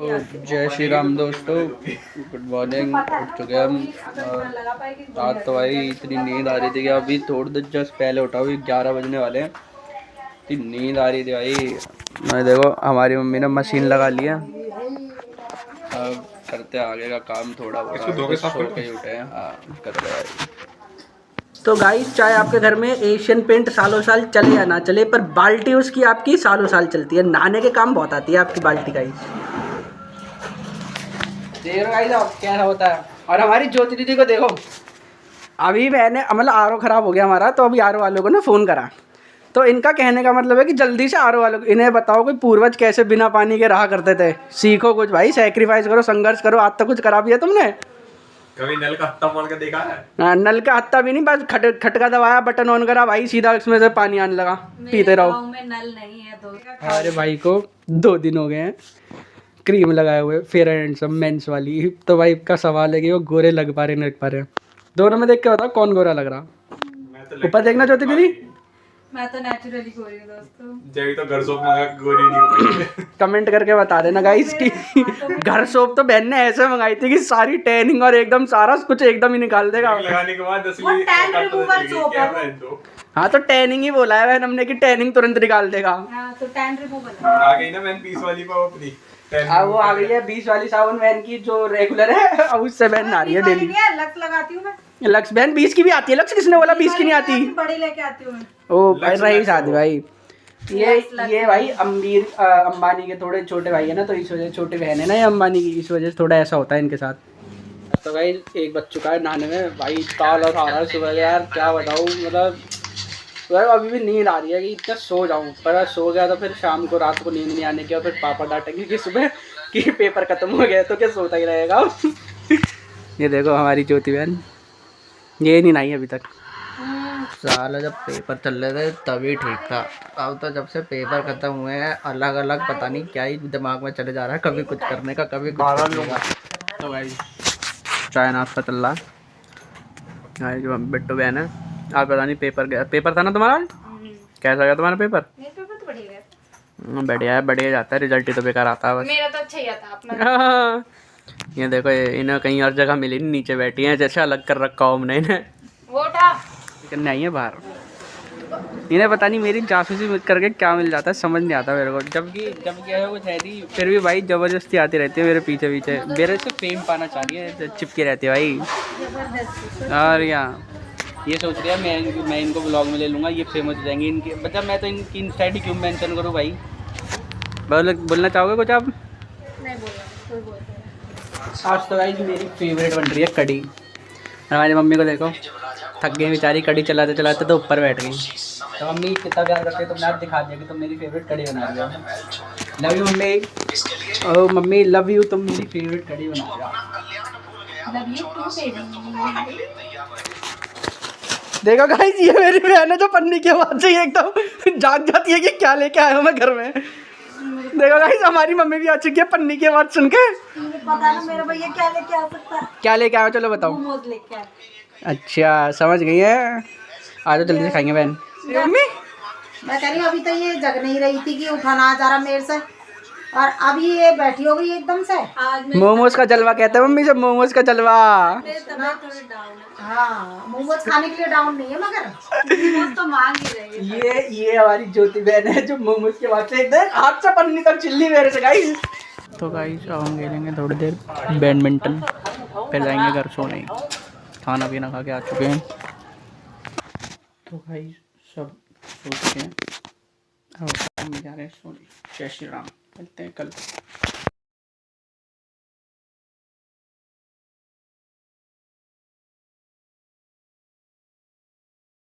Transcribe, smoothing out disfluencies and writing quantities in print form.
तो जय श्री राम दोस्तों, गुड मॉर्निंग। उठ चुके हम। रात तो भाई इतनी नींद आ रही थी कि अभी थोड़ी देर जस्ट पहले उठा हुई, 11 बजने वाले हैं। इतनी नींद आ रही थी भाई। मैं देखो हमारी मम्मी ने मशीन लगा लिया, अब करते आगे का काम थोड़ा बहुत। सो के उठे हैं, हाँ कर रहे हैं। तो गाइस, चाहे आपके घर में एशियन पेंट सालों साल चले या ना चले, पर बाल्टी उसकी आपकी सालों साल चलती है। नहाने के काम बहुत आती है आपकी बाल्टी गाइस। देखो गाइस अब क्या होता है। और हमारी ज्योति दीदी को देखो, अभी मैंने मतलब आरओ खराब हो गया हमारा, तो अभी आरओ वालों को ना फ़ोन करा। तो इनका कहने का मतलब है कि जल्दी से आरओ वालों को इन्हें बताओ कि पूर्वज कैसे बिना पानी के रहा करते थे। सीखो कुछ भाई, सेक्रीफाइस करो, संघर्ष करो। आज तक कुछ करा भी है तुमने? कभी नल का हत्ता मोल के देखा है? हाँ, नल का हत्ता भी नहीं, बस खटका दबाया, बटन ऑन करा भाई, सीधा इसमें से पानी आने लगा, पीते रहो। में नल नहीं है तो हमारे भाई को 2 दिन हो गए हैं क्रीम लगाए हुए, फेयर एंड हैंडसम मेंस वाली। तो भाई का सवाल है कि वो गोरे लग पा रहे नहीं लग पा रहे। दोनों में देख के बताओ कौन गोरा लग रहा। ऊपर देखना चाहती दीदी, मैं तो नेचुरली गोरी हूँ दोस्तों। जब तो घर सोप मंगा के गोरी नहीं हुई। कमेंट करके बता देना गाइस कि घर सोप तो बहन ने ऐसे मंगाई थी कि सारी टैनिंग और एकदम सारा कुछ एकदम ही निकाल देगा। लगाने के बाद वो टैन रिमूवर सोप है। हाँ तो टैनिंग ही बोला है बहन हमने कि टैनिंग तुरंत निकाल देगा। हाँ तो टैन रिमूवर आ गई ना मैंने 20 वाली पाव अपनी। हाँ वो आ गई है 20 वाली साबुन बहन की जो रेगुलर है, अब उससे बहन आ रही है डेली। लक्स लगाती हूँ मैं। लक्स बहन 20 की भी आती है। लक्स किसने बोला 20 की नहीं आती? बड़ी लेके आती हूँ। ओ भाई रही शादी भाई। ये भाई अंबानी के थोड़े छोटे भाई है ना, तो इस वजह छोटे बहन है ना ये अंबानी की, इस वजह से थोड़ा ऐसा होता है इनके साथ। तो भाई एक बज चुका है नहाने में भाई, काला खा रहा है सुबह यार, क्या बताऊँ। मतलब यार अभी भी नींद आ रही है कि इतना सो जाऊँ, पर सो गया तो फिर शाम को रात को नींद नहीं आने की, और फिर पापा डांटेंगे कि सुबह कि पेपर खत्म हो गया तो क्या सोता ही रहेगा। ये देखो हमारी ज्योति बहन, ये नहीं नहाई अभी तक। साला जब पेपर चल रहे थे तभी ठीक था, अब तो जब से पेपर खत्म हुए हैं अलग अलग पता नहीं क्या ही दिमाग में चले जा रहा है, कभी कुछ करने का कभी कुछ करने का। तो भाई चाय नाश्ता चल रहा है। जो बिट्टू बहन है, आप पता नहीं पेपर था ना तुम्हारा? कैसा गया तुम्हारा पेपर? पेपर तो बढ़िया गया। बढ़िया है, बढ़िया जाता है, रिजल्ट ही तो बेकार आता है बस। मेरा तो अच्छा ही आता अपना। ये देखो इन्हें कहीं और जगह मिली नहीं, नीचे बैठी हैं, जैसे अलग कर रखा हो हमने इन्हें। वो उठा करने आई है बाहर। इन्हें पता नहीं मेरी जासूसी करके क्या मिल जाता है, समझ नहीं आता मेरे को। जबकि है कुछ है नहीं, फिर भी भाई जबरदस्ती आती रहती है मेरे पीछे पीछे, मेरे से फेम पाना चाह रही है, चिपकी रहती है भाई। और यहाँ ये सोच रही है मैं इनको ब्लॉग में ले लूँगा, ये फेमस हो जाएंगे इनके। मतलब मैं तो इनकी इंस्टा आईडी क्यों मेंशन करूँ भाई? बोलना चाहोगे कुछ आप? नहीं बोलना। आज तो भाई मेरी फेवरेट बन रही है कड़ी। हमारी मम्मी को देखो, थक गई बेचारी, कड़ी चलाते चलाते तो ऊपर बैठ गई। तो मम्मी कितना प्यार करती है, तुमने आज दिखा दिया कि तुम मेरी फेवरेट कड़ी बना रही हो। Love you mummy. Oh mummy love you, तुम मेरी फेवरेट कड़ी बना रही हो। Love you too baby. देखो गाइस, ये मेरी बहन है जो पन्नी की आवाज़ से एकदम जाग जाती है कि क्या लेके आया हूँ मैं घर में। देखो गाइस, हमारी मम्मी भी आ चुकी है पन्नी की आवाज़ सुन के। पता ना मेरा भैया क्या लेके आ सकता है। क्या लेके आया चलो बताओ। मोमोज लेके आए। अच्छा समझ गई है, आ जाओ जल्दी से खाएंगे बहन। मम्मी मैं कह रही हूँ अभी तो ये जग नहीं रही थी कि उठाना जा रहा मेरे से, और अभी ये बैठी हो गई एकदम से। मोमोज का जलवा कहते हैं मम्मी से, मोमोज का जलवा। हाँ मोमोज खाने के लिए डाउन नहीं है, मगर मोमोज तो मांग ही रही है। ये हमारी ज्योति बहन है जो मोमोज के बाद से एकदम हाथ से पन्नी तक चिल्ली मेरे से गाइस। तो गाइस अब हम खेलेंगे थोड़ी देर बैडमिंटन, फिर जाएंगे घर सोने। खाना पीना खा के आ चुके हैं, तो भाई सब सो चुके हैं, अब हम जा रहे हैं सोने। जय श्री राम, मिलते हैं कल।